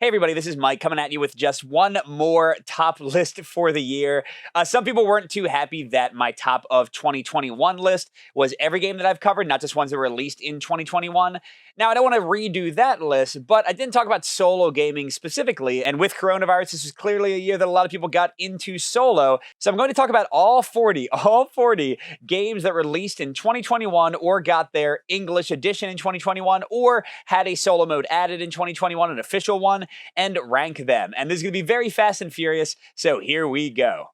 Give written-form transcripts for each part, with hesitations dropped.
Hey everybody, this is Mike coming at you with just one more top list for the year. Some people weren't too happy that my top of 2021 list was every game that I've covered, not just ones that were released in 2021. Now, I don't want to redo that list, but I didn't talk about solo gaming specifically, and with coronavirus, this was clearly a year that a lot of people got into solo. So I'm going to talk about all 40 games that released in 2021 or got their English edition in 2021 or had a solo mode added in 2021, an official one, and rank them. And this is going to be very fast and furious, so here we go.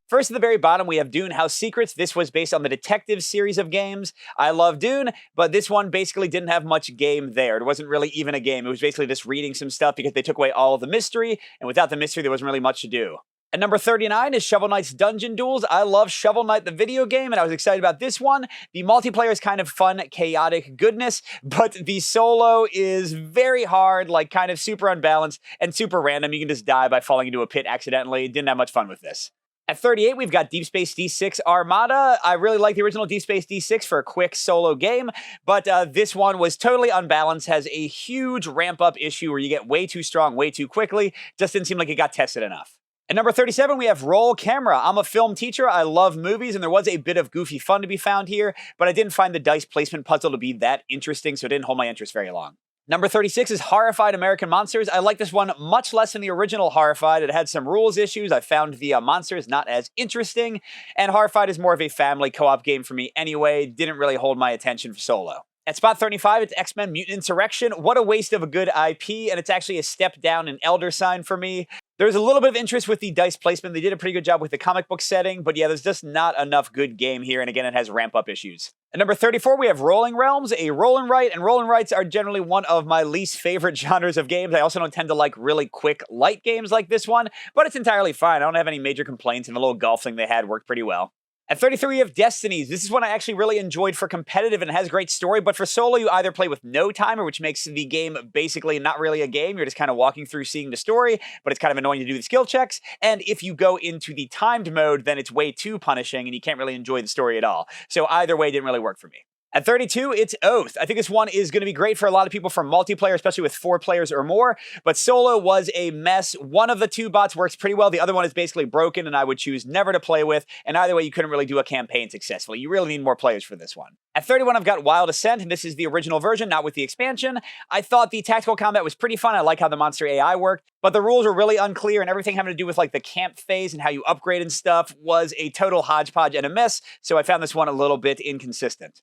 First at the very bottom, we have Dune House Secrets. This was based on the Detective series of games. I love Dune, but this one basically didn't have much game there. It wasn't really even a game. It was basically just reading some stuff because they took away all of the mystery, and without the mystery, there wasn't really much to do. At number 39 is Shovel Knight's Dungeon Duels. I love Shovel Knight, the video game, and I was excited about this one. The multiplayer is kind of fun, chaotic goodness, but the solo is very hard, like kind of super unbalanced and super random. You can just die by falling into a pit accidentally. Didn't have much fun with this. At 38, we've got Deep Space D6 Armada. I really like the original Deep Space D6 for a quick solo game, but this one was totally unbalanced, has a huge ramp-up issue where you get way too strong way too quickly. Just didn't seem like it got tested enough. At number 37, we have Roll Camera. I'm a film teacher. I love movies, and there was a bit of goofy fun to be found here, but I didn't find the dice placement puzzle to be that interesting, so it didn't hold my interest very long. Number 36 is Horrified American Monsters. I like this one much less than the original Horrified. It had some rules issues. I found the monsters not as interesting, and Horrified is more of a family co-op game for me anyway. Didn't really hold my attention for solo. At spot 35, it's X-Men Mutant Insurrection. What a waste of a good IP, and it's actually a step down in Elder Sign for me. There's a little bit of interest with the dice placement. They did a pretty good job with the comic book setting, but yeah, there's just not enough good game here, and again, it has ramp-up issues. At number 34, we have Rolling Realms, a roll and write, and roll and writes are generally one of my least favorite genres of games. I also don't tend to like really quick, light games like this one, but it's entirely fine. I don't have any major complaints, and the little golf thing they had worked pretty well. At 33, we have Destinies. This is one I actually really enjoyed for competitive, and it has a great story, but for solo, you either play with no timer, which makes the game basically not really a game. You're just kind of walking through seeing the story, but it's kind of annoying to do the skill checks. And if you go into the timed mode, then it's way too punishing, and you can't really enjoy the story at all. So either way didn't really work for me. At 32, it's Oath. I think this one is going to be great for a lot of people for multiplayer, especially with 4 players or more, but solo was a mess. One of the 2 bots works pretty well. The other one is basically broken, and I would choose never to play with, and either way, you couldn't really do a campaign successfully. You really need more players for this one. At 31, I've got Wild Ascent, and this is the original version, not with the expansion. I thought the tactical combat was pretty fun. I like how the monster AI worked, but the rules were really unclear, and everything having to do with like the camp phase and how you upgrade and stuff was a total hodgepodge and a mess, so I found this one a little bit inconsistent.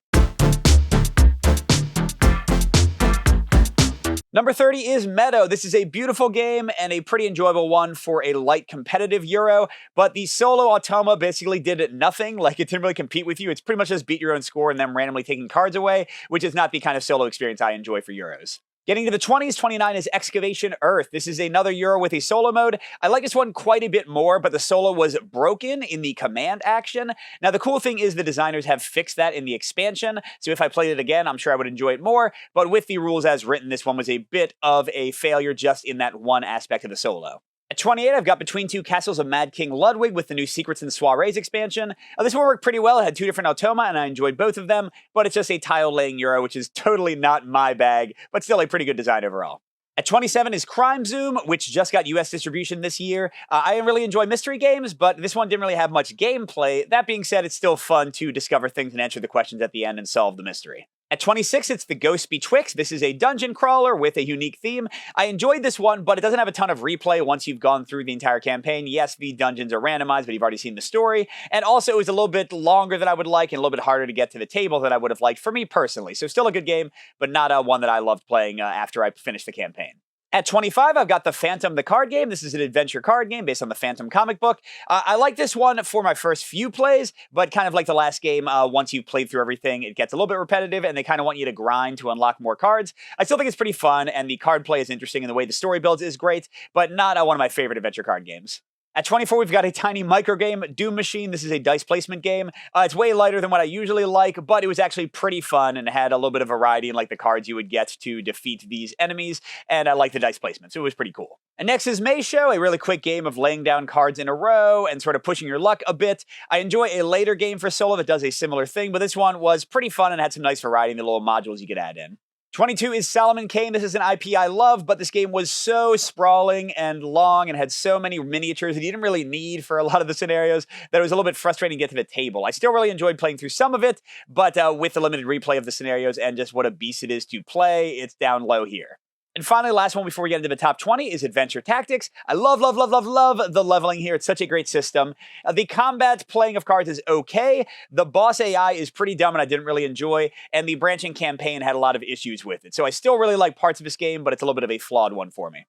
Number 30 is Meadow. This is a beautiful game and a pretty enjoyable one for a light competitive Euro, but the solo Automa basically did nothing. Like, it didn't really compete with you. It's pretty much just beat your own score and them randomly taking cards away, which is not the kind of solo experience I enjoy for Euros. Getting to the 20s, 29 is Excavation Earth. This is another Euro with a solo mode. I like this one quite a bit more, but the solo was broken in the command action. Now, the cool thing is the designers have fixed that in the expansion, so if I played it again, I'm sure I would enjoy it more, but with the rules as written, this one was a bit of a failure just in that one aspect of the solo. At 28, I've got Between Two Castles of Mad King Ludwig with the new Secrets and Soirees expansion. This one worked pretty well. It had 2 different Automa, and I enjoyed both of them, but it's just a tile-laying Euro, which is totally not my bag, but still a pretty good design overall. At 27 is Crime Zoom, which just got US distribution this year. I really enjoy mystery games, but this one didn't really have much gameplay. That being said, it's still fun to discover things and answer the questions at the end and solve the mystery. At 26, it's The Ghost Betwixt. This is a dungeon crawler with a unique theme. I enjoyed this one, but it doesn't have a ton of replay once you've gone through the entire campaign. Yes, the dungeons are randomized, but you've already seen the story. And also, it was a little bit longer than I would like and a little bit harder to get to the table than I would have liked for me personally. So still a good game, but not one that I loved playing after I finished the campaign. At 25, I've got The Phantom, the card game. This is an adventure card game based on the Phantom comic book. I like this one for my first few plays, but kind of like the last game, once you've played through everything, it gets a little bit repetitive, and they kind of want you to grind to unlock more cards. I still think it's pretty fun, and the card play is interesting, and the way the story builds is great, but not one of my favorite adventure card games. At 24, we've got a tiny micro game, Doom Machine. This is a dice placement game. It's way lighter than what I usually like, but it was actually pretty fun and had a little bit of variety in like the cards you would get to defeat these enemies, and I like the dice placement, so it was pretty cool. And next is Meisho, a really quick game of laying down cards in a row and sort of pushing your luck a bit. I enjoy a later game for solo that does a similar thing, but this one was pretty fun and had some nice variety in the little modules you could add in. 22 is Solomon Kane. This is an IP I love, but this game was so sprawling and long and had so many miniatures that you didn't really need for a lot of the scenarios that it was a little bit frustrating to get to the table. I still really enjoyed playing through some of it, but with the limited replay of the scenarios and just what a beast it is to play, it's down low here. And finally, last one before we get into the top 20 is Adventure Tactics. I love the leveling here. It's such a great system. The combat playing of cards is okay. The boss AI is pretty dumb and I didn't really enjoy. And the branching campaign had a lot of issues with it. So I still really like parts of this game, but it's a little bit of a flawed one for me.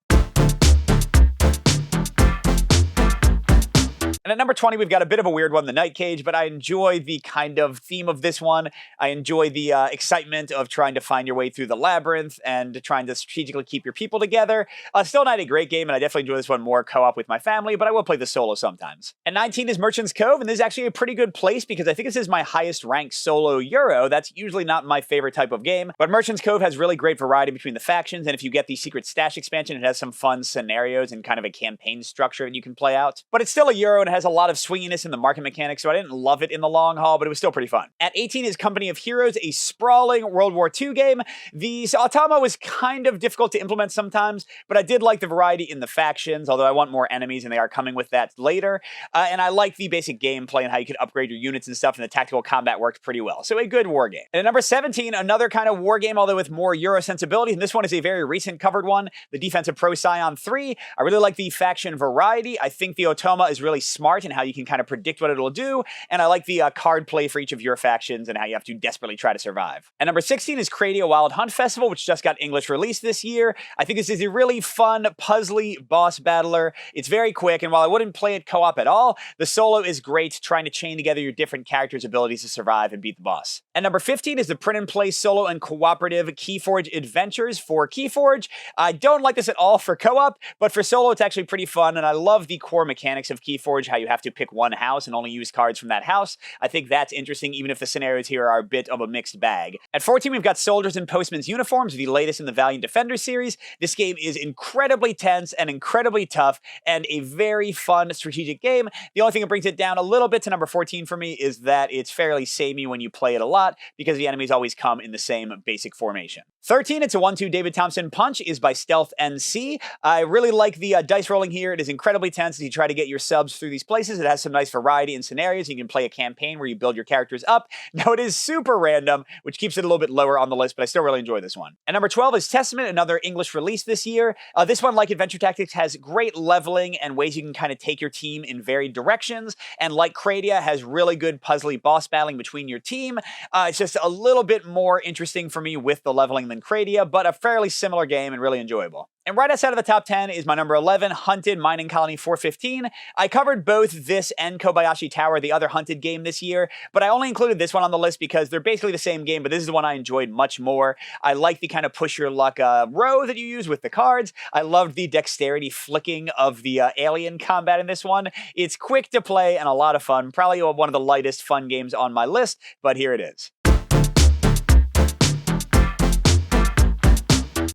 And at number 20, we've got a bit of a weird one, the Night Cage, but I enjoy the kind of theme of this one. I enjoy the excitement of trying to find your way through the labyrinth and trying to strategically keep your people together. Still not a great game, and I definitely enjoy this one more co-op with my family, but I will play the solo sometimes. And 19 is Merchant's Cove, and this is actually a pretty good place because I think this is my highest ranked solo Euro. That's usually not my favorite type of game, but Merchant's Cove has really great variety between the factions, and if you get the Secret Stash expansion, it has some fun scenarios and kind of a campaign structure that you can play out. But it's still a Euro and it has a lot of swinginess in the market mechanics, so I didn't love it in the long haul, but it was still pretty fun. At 18 is Company of Heroes, a sprawling World War II game. The automa was kind of difficult to implement sometimes, but I did like the variety in the factions, although I want more enemies and they are coming with that later. And I like the basic gameplay and how you could upgrade your units and stuff, and the tactical combat worked pretty well. So a good war game. And at number 17, another kind of war game, although with more Euro sensibility, and this one is a very recent covered one, the Defense of Procyon 3. I really like the faction variety. I think the automa is really smart in how you can kind of predict what it'll do, and I like the card play for each of your factions and how you have to desperately try to survive. And number 16 is Cradia Wild Hunt Festival, which just got English release this year. I think this is a really fun, puzzly boss battler. It's very quick, and while I wouldn't play it co-op at all, the solo is great, trying to chain together your different characters' abilities to survive and beat the boss. And number 15 is the print and play solo and cooperative Keyforge Adventures for Keyforge. I don't like this at all for co-op, but for solo it's actually pretty fun, and I love the core mechanics of Keyforge, how you have to pick one house and only use cards from that house. I think that's interesting, even if the scenarios here are a bit of a mixed bag. At 14, we've got Soldiers in Postmen's Uniforms, the latest in the Valiant Defender series. This game is incredibly tense and incredibly tough, and a very fun strategic game. The only thing that brings it down a little bit to number 14 for me is that it's fairly samey when you play it a lot, because the enemies always come in the same basic formation. 13, it's a 1-2 David Thompson punch, is by Stealth NC. I really like the dice rolling here. It is incredibly tense as you try to get your subs through these places. It has some nice variety in scenarios. You can play a campaign where you build your characters up. Now, it is super random, which keeps it a little bit lower on the list, but I still really enjoy this one. And number 12 is Testament, another English release this year. This one, like Adventure Tactics, has great leveling and ways you can kind of take your team in varied directions. And like Cradia, has really good puzzly boss battling between your team. It's just a little bit more interesting for me with the leveling than Cradia, but a fairly similar game and really enjoyable. And right outside of the top 10 is my number 11, Hunted Mining Colony 415. I covered both this and Kobayashi Tower, the other Hunted game this year, but I only included this one on the list because they're basically the same game, but this is the one I enjoyed much more. I like the kind of push your luck row that you use with the cards. I loved the dexterity flicking of the alien combat in this one. It's quick to play and a lot of fun. Probably one of the lightest fun games on my list, but here it is.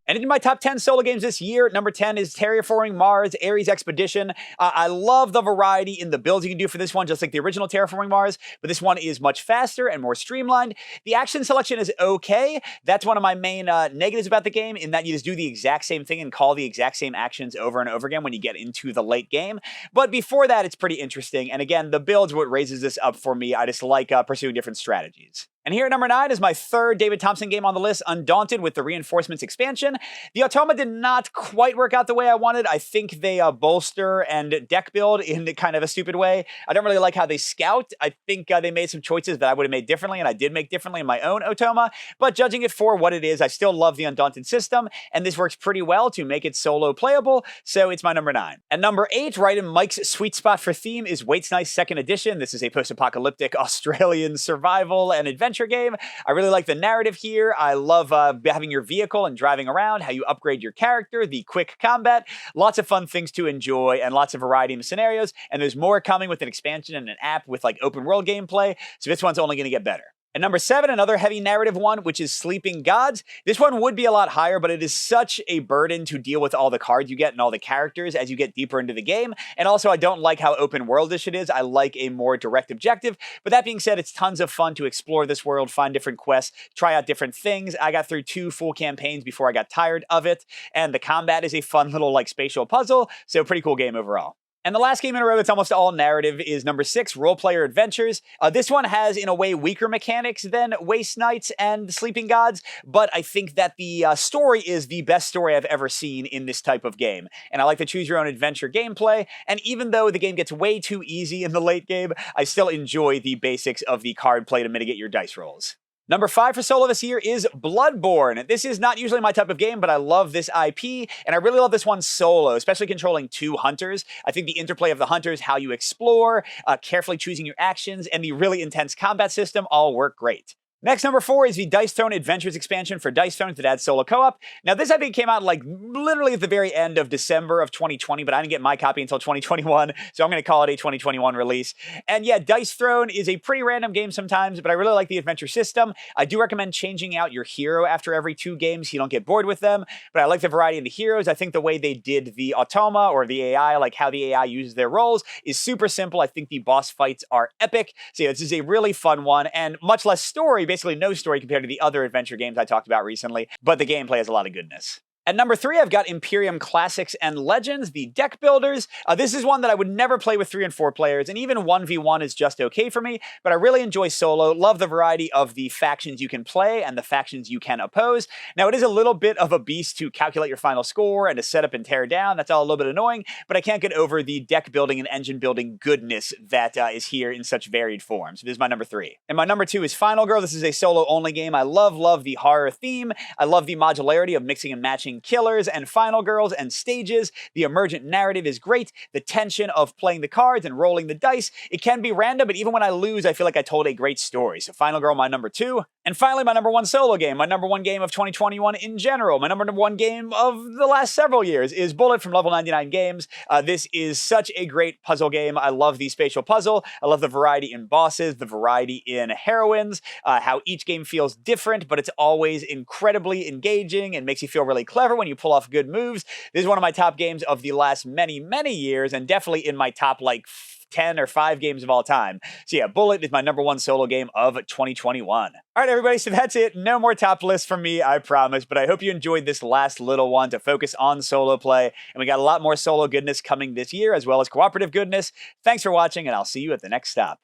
And in my top 10 solo games this year, number 10 is Terraforming Mars Ares Expedition. I love the variety in the builds you can do for this one, just like the original Terraforming Mars, but this one is much faster and more streamlined. The action selection is okay. That's one of my main negatives about the game, in that you just do the exact same thing and call the exact same actions over and over again when you get into the late game. But before that, it's pretty interesting. And again, the build's what raises this up for me. I just like pursuing different strategies. And here at number 9 is my third David Thompson game on the list, Undaunted, with the Reinforcements expansion. The automa did not quite work out the way I wanted. I think they bolster and deck build in kind of a stupid way. I don't really like how they scout. I think they made some choices that I would have made differently, and I did make differently in my own automa. But judging it for what it is, I still love the Undaunted system, and this works pretty well to make it solo playable, so it's my number 9. And number 8, right in Mike's sweet spot for theme, is Waits Nice 2nd Edition. This is a post-apocalyptic Australian survival and adventure game. I really like the narrative here. I love having your vehicle and driving around, how you upgrade your character, the quick combat, lots of fun things to enjoy, and lots of variety in the scenarios. And there's more coming with an expansion and an app with like open world gameplay. So this one's only going to get better. And number 7, another heavy narrative one, which is Sleeping Gods. This one would be a lot higher, but it is such a burden to deal with all the cards you get and all the characters as you get deeper into the game. And also, I don't like how open worldish it is. I like a more direct objective. But that being said, it's tons of fun to explore this world, find different quests, try out different things. I got through 2 full campaigns before I got tired of it. And the combat is a fun little like spatial puzzle. So pretty cool game overall. And the last game in a row that's almost all narrative is number 6, Role Player Adventures. This one has, in a way, weaker mechanics than Waste Knights and Sleeping Gods, but I think that the story is the best story I've ever seen in this type of game. And I like the choose your own adventure gameplay, and even though the game gets way too easy in the late game, I still enjoy the basics of the card play to mitigate your dice rolls. Number 5 for solo this year is Bloodborne. This is not usually my type of game, but I love this IP, and I really love this one solo, especially controlling 2 hunters. I think the interplay of the hunters, how you explore, carefully choosing your actions, and the really intense combat system all work great. Next, number 4 is the Dice Throne Adventures expansion for Dice Throne that adds solo co-op. Now, this I think came out like literally at the very end of December of 2020, but I didn't get my copy until 2021, so I'm going to call it a 2021 release. And yeah, Dice Throne is a pretty random game sometimes, but I really like the adventure system. I do recommend changing out your hero after every 2 games so you don't get bored with them, but I like the variety of the heroes. I think the way they did the automa or the AI, like how the AI uses their roles, is super simple. I think the boss fights are epic. So yeah, this is a really fun one, and much less story, basically no story compared to the other adventure games I talked about recently, but the gameplay has a lot of goodness. At number 3, I've got Imperium Classics and Legends, the deck builders. This is one that I would never play with 3 and 4 players, and even 1v1 is just okay for me, but I really enjoy solo, love the variety of the factions you can play and the factions you can oppose. Now, it is a little bit of a beast to calculate your final score and to set up and tear down. That's all a little bit annoying, but I can't get over the deck building and engine building goodness that is here in such varied forms. So this is my number 3. And my number 2 is Final Girl. This is a solo-only game. I love the horror theme. I love the modularity of mixing and matching killers and final girls and stages. The emergent narrative is great. The tension of playing the cards and rolling the dice. It can be random, but even when I lose, I feel like I told a great story. So Final Girl, my number 2. And finally, my number 1 solo game, my number 1 game of 2021 in general, my number 1 game of the last several years is Bullet from Level 99 Games. This is such a great puzzle game. I love the spatial puzzle. I love the variety in bosses, the variety in heroines, how each game feels different, but it's always incredibly engaging and makes you feel really clever when you pull off good moves. This is one of my top games of the last many years, and definitely in my top like 10 or 5 games of all time. So yeah, Bullet is my number 1 solo game of 2021. All right, everybody, so that's it. No more top lists from me, I promise, but I hope you enjoyed this last little one to focus on solo play, and we got a lot more solo goodness coming this year, as well as cooperative goodness. Thanks for watching, and I'll see you at the next stop.